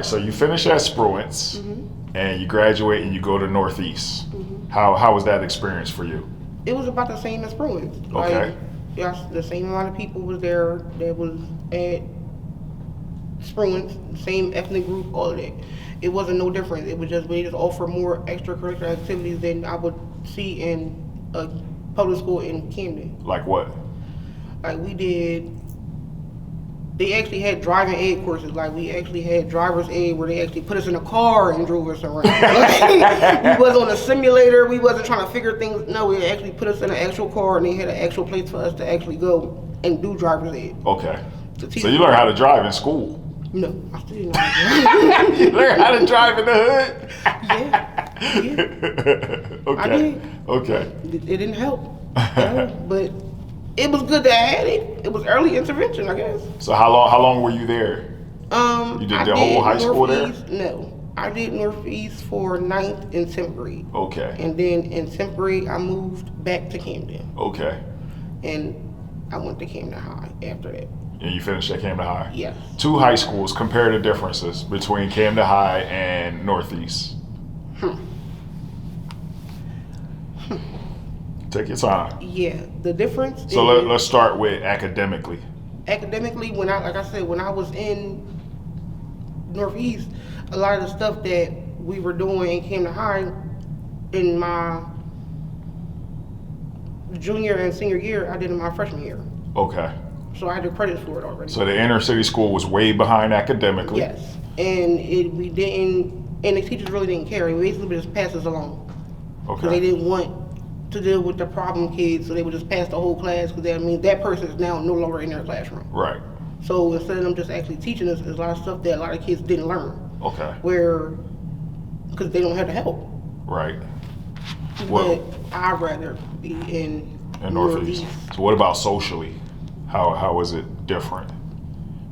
So you finish at Spruance, and you graduate and you go to Northeast. How was that experience for you? It was about the same as Spruance. Okay. Like, yes, the same amount of people was there that was at Spruance, same ethnic group, all of that. It wasn't no different. It was just they just offer more extracurricular activities than I would see in a public school in Camden. Like what? Like they actually had driving aid courses. Like we actually had driver's aid where they actually put us in a car and drove us around. Like, we was on a simulator. We wasn't trying to figure things. No, we actually put us in an actual car and they had an actual place for us to actually go and do driver's aid. Okay. So you learned how to drive in school? No, I still didn't know how to drive. You learned how to drive in the hood? Yeah. Okay. I did. Okay. It didn't help, but it was good that I had it. It was early intervention, I guess. So how long were you there? You did the whole high school there? No, I did Northeast for 9th and 10th grade. Okay. And then in 10th grade, I moved back to Camden. Okay. And I went to Camden High after that. And you finished at Camden High? Yes. Two high schools. Compare the differences between Camden High and Northeast. Take your time. Yeah, the difference. So let's start with academically. Academically, when I was in Northeast, a lot of the stuff that we were doing in Camden High in my junior and senior year, I did in my freshman year. Okay. So I had the credits for it already. So the inner city school was way behind academically. Yes, and the teachers really didn't care. They basically just passed us along. Okay. Because they didn't want to deal with the problem kids, so they would just pass the whole class, because that person is now no longer in their classroom. Right. So instead of them just actually teaching us, there's a lot of stuff that a lot of kids didn't learn. Okay. Because they don't have the help. Right. But I'd rather be in Northeast. So what about socially? How was it different?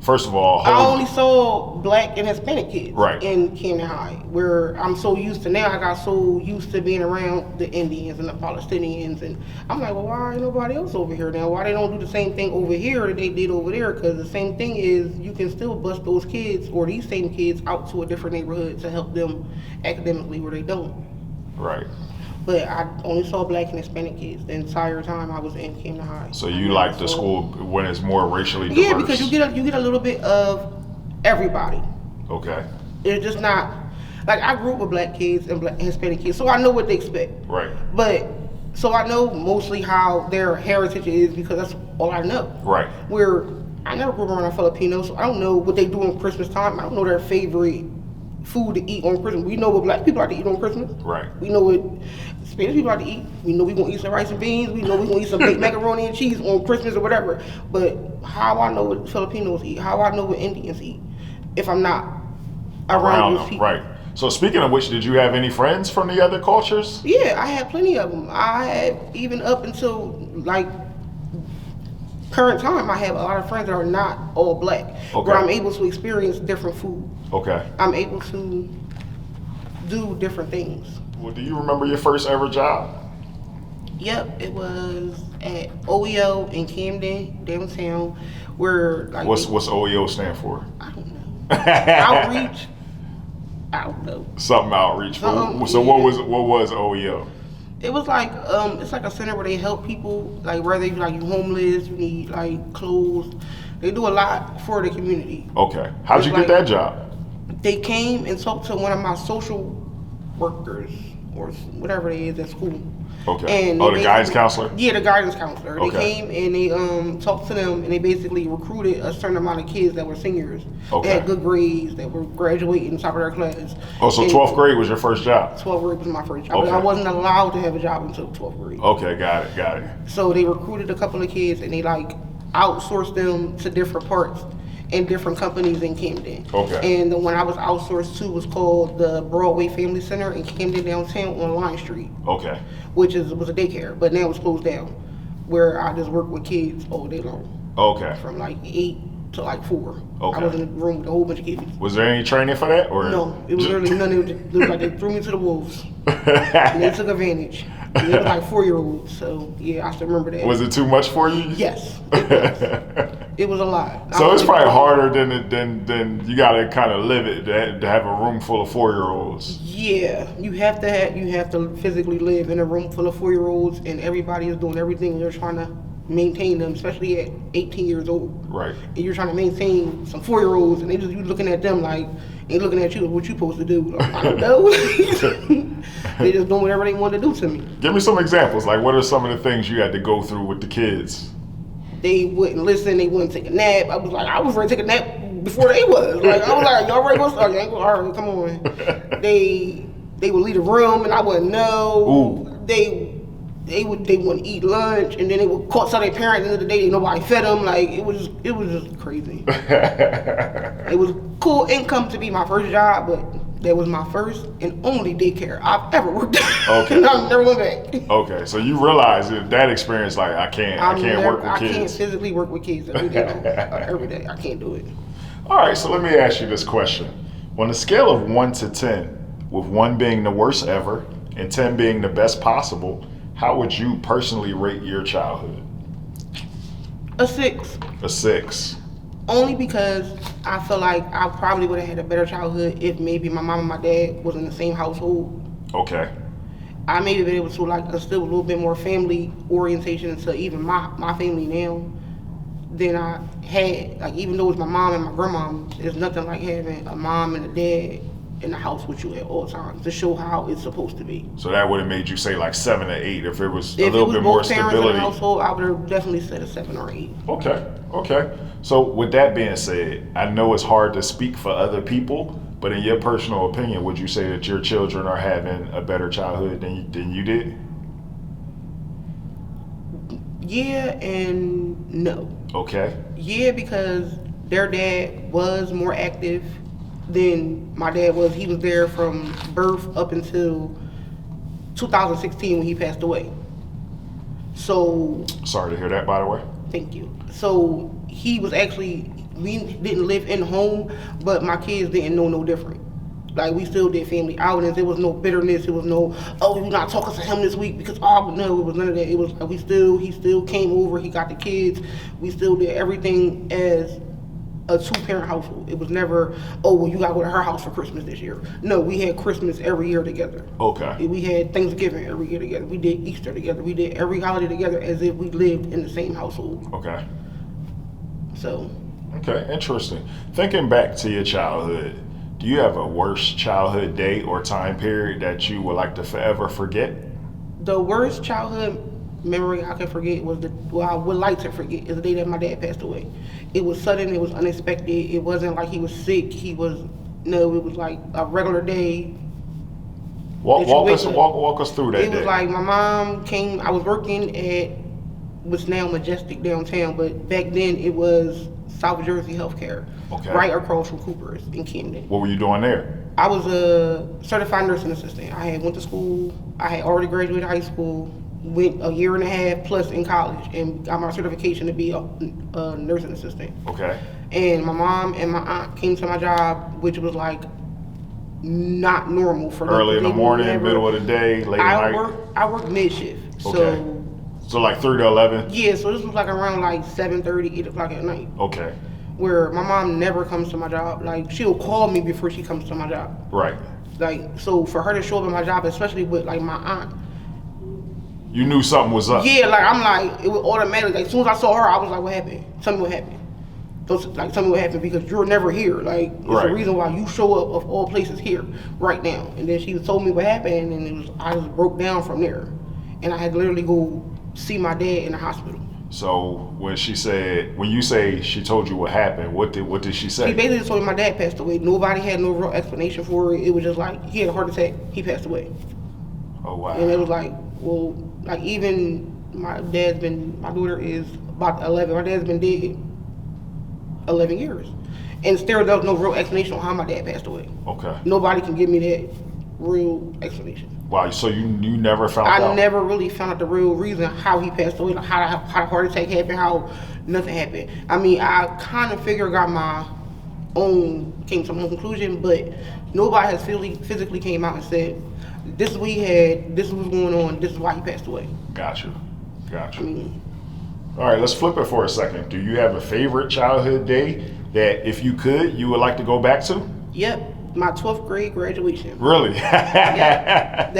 First of all, I only saw Black and Hispanic kids in Camden High, where I'm so used to now. I got so used to being around the Indians and the Palestinians, and I'm like, well, why ain't nobody else over here now? Why they don't do the same thing over here that they did over there? Because the same thing is, you can still bust those kids or these same kids out to a different neighborhood to help them academically where they don't. Right. But I only saw Black and Hispanic kids the entire time I was in Camden High. So you like the school when it's more racially diverse? Yeah, because you get a little bit of everybody. Okay. It's just not like I grew up with Black kids and Black and Hispanic kids, so I know what they expect. Right. But so I know mostly how their heritage is, because that's all I know. Right. Where I never grew up around a Filipino, so I don't know what they do on Christmas time. I don't know their favorite food to eat on Christmas. We know what Black people like to eat on Christmas. Right. We know what Spanish people like to eat. We know we gonna eat some rice and beans. We know we gonna eat some baked macaroni and cheese on Christmas or whatever. But how I know what Filipinos eat, how I know what Indians eat, if I'm not around those people. Right. So speaking of which, did you have any friends from the other cultures? Yeah, I had plenty of them. I had, even up until like current time, I have a lot of friends that are not all Black, where I'm able to experience different food. Okay. I'm able to do different things. Well, do you remember your first ever job? Yep, it was at OEO in Camden, downtown, where like what's OEO stand for? I don't know. Outreach. I don't know. Something outreach. So yeah. What was OEO? It was like it's like a center where they help people, like whether you like you homeless, you need like clothes. They do a lot for the community. Okay. How'd you get that job? They came and talked to one of my social workers or whatever it is at school. Okay. And the guidance counselor? Yeah, the guidance counselor. Okay. They came and they talked to them, and they basically recruited a certain amount of kids that were seniors. Okay. They had good grades, that were graduating top of their class. Oh, so 12th grade was your first job? 12th grade was my first job. Okay. I wasn't allowed to have a job until 12th grade. Okay, got it. So they recruited a couple of kids, and they like outsourced them to different parts in different companies in Camden. Okay. And the one I was outsourced to was called the Broadway Family Center in Camden downtown on Line Street. Okay. Which was a daycare, but now it's closed down, where I just work with kids all day long. Okay. From like 8 to like 4. Okay. I was in a room with a whole bunch of kids. Was there any training for that, or no? It was really none. It was like they threw me to the wolves, and they took advantage. And they were like 4-year-olds, so yeah, I still remember that. Was it too much for you? Yes. It was. It was a lot. So it's probably harder than you gotta kind of live it to have a room full of 4-year-olds. Yeah, you have to physically live in a room full of 4-year-olds, and everybody is doing everything, and you're trying to maintain them, especially at 18 years old. Right. And you're trying to maintain some 4-year-olds, and you looking at them like, they looking at you, what you supposed to do? Like, I don't know. They just doing whatever they want to do to me. Give me some examples. Like, what are some of the things you had to go through with the kids? They wouldn't listen. They wouldn't take a nap. I was ready to take a nap before they was. Like, I was like, y'all ready to go start? All right, come on. They would leave the room, and I wouldn't know. Ooh. They wouldn't eat lunch, and then they would call some of their parents. At the end of the day, nobody fed them. Like, it was just crazy. It was cool income to be my first job, but that was my first and only daycare I've ever worked at. Okay. And I never went back. Okay, so you realize that experience, like, I can't work with kids. I can't physically work with kids every day. Every day, I can't do it. All right, so let me ask you this question: on a scale of 1 to 10, with 1 being the worst ever and 10 being the best possible, how would you personally rate your childhood? A 6. A 6. Only because I feel like I probably would have had a better childhood if maybe my mom and my dad was in the same household. Okay. I maybe been able to like instill a little bit more family orientation into even my family now than I had. Like, even though it's my mom and my grandma, there's nothing like having a mom and a dad in the house with you at all times to show how it's supposed to be. So that would have made you say like 7 or 8 if it was a little bit more stability. If it was both parents in the household, I would have definitely said a 7 or 8. Okay. So with that being said, I know it's hard to speak for other people, but in your personal opinion, would you say that your children are having a better childhood than you did? Yeah and no. Okay. Yeah, because their dad was more active than my dad was. He was there from birth up until 2016 when he passed away. So... Sorry to hear that, by the way. Thank you. So he was actually, we didn't live in home, but my kids didn't know no different. Like, we still did family outings. There was no bitterness. It was no, oh, you're not talking to him this week because, oh, no, it was none of that. It was, he still came over. He got the kids. We still did everything as a 2-parent household. It was never, oh, well, you got to go to her house for Christmas this year. No, we had Christmas every year together. Okay. We had Thanksgiving every year together. We did Easter together. We did every holiday together as if we lived in the same household. Okay. So. Okay, interesting. Thinking back to your childhood, do you have a worst childhood day or time period that you would like to forever forget? The worst childhood memory I can forget was I would like to forget is the day that my dad passed away. It was sudden, it was unexpected. It wasn't like he was sick. It was like a regular day. Walk us through that day. It was like my mom came, I was working at what's now Majestic downtown, but back then it was South Jersey Healthcare. Okay. Right across from Cooper's in Camden. What were you doing there? I was a certified nursing assistant. I had went to school. I had already graduated high school. Went a year and a half plus in college and got my certification to be a nursing assistant. Okay. And my mom and my aunt came to my job, which was like not normal for them. Early in the morning, middle of the day, late at night? I worked mid shift. Okay. So like 3 to 11? Yeah, so this was like around like 7:30, 8 o'clock at night. Okay. Where my mom never comes to my job. Like, she'll call me before she comes to my job. Right. Like, so for her to show up at my job, especially with like my aunt, you knew something was up. Yeah, like I'm like, it was automatic. Like, as soon as I saw her, I was like, what happened? Tell me what happened. Tell me what happened, because you're never here. Like, it's right. the reason why you show up of all places here right now. And then she told me what happened, and I just broke down from there. And I had to literally go see my dad in the hospital. So when you say she told you what happened, what did she say? She basically just told me my dad passed away. Nobody had no real explanation for it. It was just like, he had a heart attack, he passed away. Oh, wow. And it was like, well, like, even my daughter is about 11. My dad's been dead 11 years. And still there was no real explanation on how my dad passed away. Okay. Nobody can give me that real explanation. Wow, so you never found out? I never really found out the real reason how he passed away, like how the heart attack happened, how nothing happened. I mean, I kind of came to my own conclusion, but nobody has physically came out and said, this is what he had, this is what's going on, this is why he passed away. Gotcha. I mean, All right, let's flip it for a second. Do you have a favorite childhood day that, if you could, you would like to go back to? Yep. My 12th grade graduation. Really? Yeah.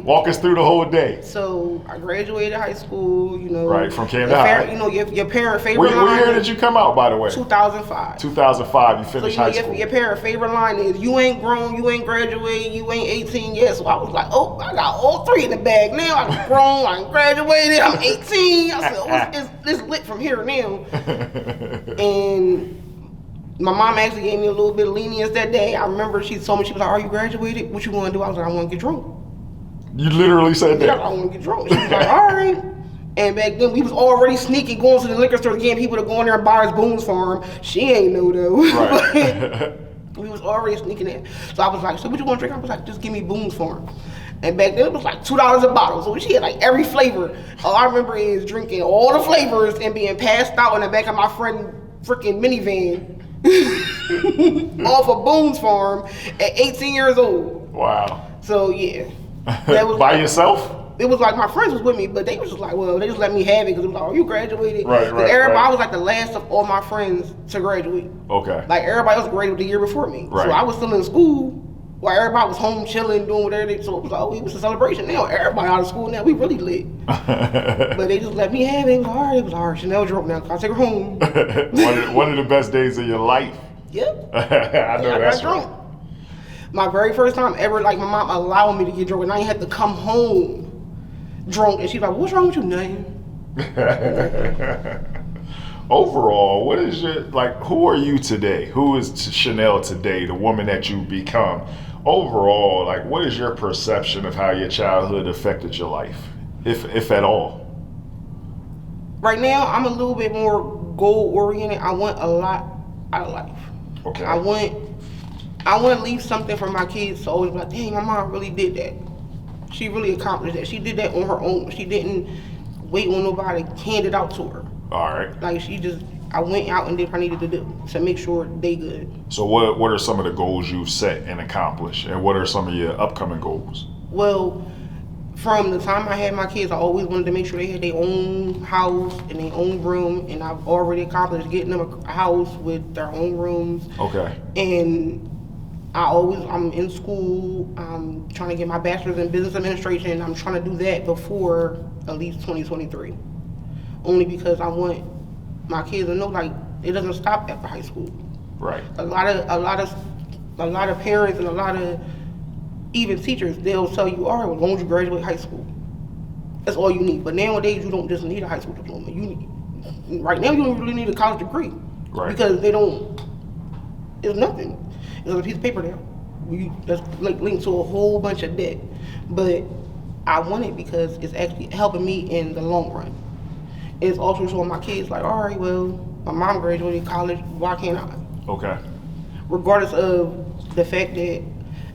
Walk us through the whole day. So I graduated high school, Right, from Camden High. Your parent favorite line. What year did you come out, by the way? 2005. 2005, you finished high school. Your parent favorite line is, you ain't grown, you ain't graduated, you ain't 18 yet. So I was like, oh, I got all three in the bag now. I'm grown, I'm graduated, I'm 18. I said, it's lit from here now. And my mom actually gave me a little bit of lenience that day. I remember she told me, she was like, are you graduated? What you want to do? I was like, I want to get drunk. You literally said that? Yeah, I want to get drunk. She was like, all right. And back then, we was already sneaking, going to the liquor store, getting people to go in there and buy us Boone's Farm. She ain't know though. Right. We was already sneaking in. So I was like, so what you want to drink? I was like, just give me Boone's Farm. And back then, it was like $2 a bottle. So she had like every flavor. All I remember is drinking all the flavors and being passed out in the back of my friend freaking minivan. Off of Boone's Farm at 18 years old. Wow. So yeah. That was by yourself? It was like my friends was with me, but they was just like, well, they just let me have it because it was like, oh, you graduated. Right. I was like the last of all my friends to graduate. Okay. Like everybody else graduated the year before me. Right. So I was still in school while everybody was home chilling, doing whatever they did. So it was like, oh, it was a celebration now. Everybody out of school now. We really lit. But they just let me have it. It was all right. Shanell drunk now. I'll take her home. one of the best days of your life. Yep. I know that's right. My very first time ever, like my mom allowed me to get drunk, and I ain't had to come home drunk. And she's like, "What's wrong with you, nothing?" Overall, what is your, like, who are you today? Who is Shanell today, the woman that you become? Overall, like, what is your perception of how your childhood affected your life, if at all? Right now, I'm a little bit more goal oriented. I want a lot out of life. Okay. I want to leave something for my kids to always be like, dang, my mom really did that. She really accomplished that. She did that on her own. She didn't wait on nobody to hand it out to her. All right. Like I went out and did what I needed to do to make sure they good. So what are some of the goals you've set and accomplished, and what are some of your upcoming goals? Well, from the time I had my kids, I always wanted to make sure they had their own house and their own room, and I've already accomplished getting them a house with their own rooms. Okay. And I'm in school, I'm trying to get my bachelor's in business administration. I'm trying to do that before at least 2023. Only because I want my kids to know, like, it doesn't stop after high school. Right. A lot of parents and a lot of even teachers, they'll tell you, all right, well, as long as you graduate high school, that's all you need. But nowadays, you don't just need a high school diploma. Right now, you don't really need a college degree. Right. Because it's nothing. It's a piece of paper now. That's like linked to a whole bunch of debt. But I want it because it's actually helping me in the long run. It's also showing my kids, like, all right, well, my mom graduated college, why can't I? Okay. Regardless of the fact that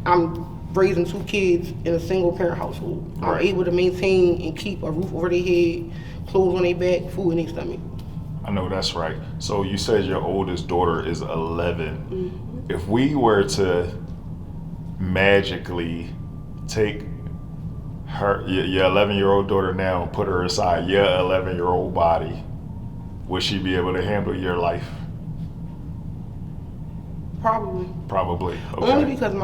I'm raising two kids in a single parent household. Right. I'm able to maintain and keep a roof over their head, clothes on their back, food in their stomach. I know that's right. So you said your oldest daughter is 11. Mm-hmm. If we were to magically take your 11-year-old daughter now and put her inside your 11-year-old body, would she be able to handle your life? Probably. Okay. Only because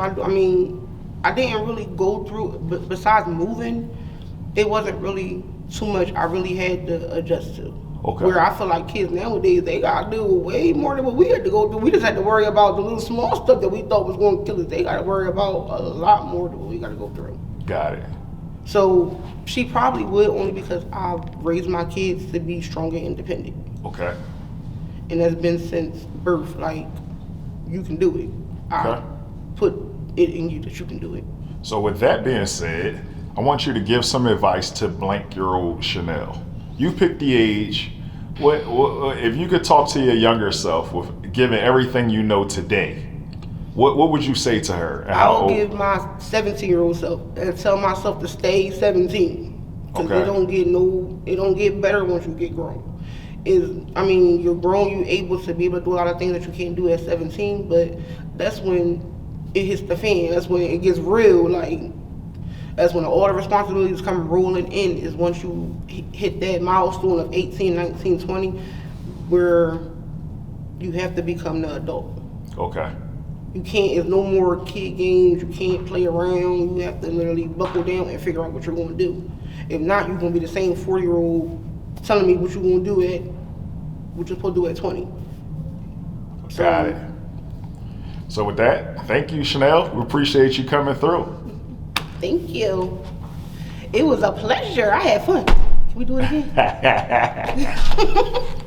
I didn't really go through, but besides moving, it wasn't really too much I really had to adjust to. Okay. Where I feel like kids nowadays, they gotta do way more than what we had to go through. We just had to worry about the little small stuff that we thought was going to kill us. They gotta worry about a lot more than what we gotta go through. Got it. So she probably would, only because I've raised my kids to be strong and independent. Okay. And that's been since birth. Like, you can do it. Okay. I put it in you that you can do it. So with that being said, I want you to give some advice to blank-year-old Shanell. You picked the age. What if you could talk to your younger self, with given everything you know today, what would you say to her? And I would give my 17-year-old self and tell myself to stay 17. Because Okay. it don't get better once you get grown. You're grown, you're able to be able to do a lot of things that you can't do at 17, but that's when it hits the fan. That's when it gets real. Like, That's when all the responsibilities come rolling in, is once you hit that milestone of 18, 19, 20, where you have to become the adult. Okay. You can't, there's no more kid games, you can't play around, you have to literally buckle down and figure out what you're going to do. If not, you're going to be the same 40-year-old telling me what you're going to do what you're supposed to do at 20. Got it. So with that, thank you, Shanell. We appreciate you coming through. Thank you. It was a pleasure. I had fun. Can we do it again?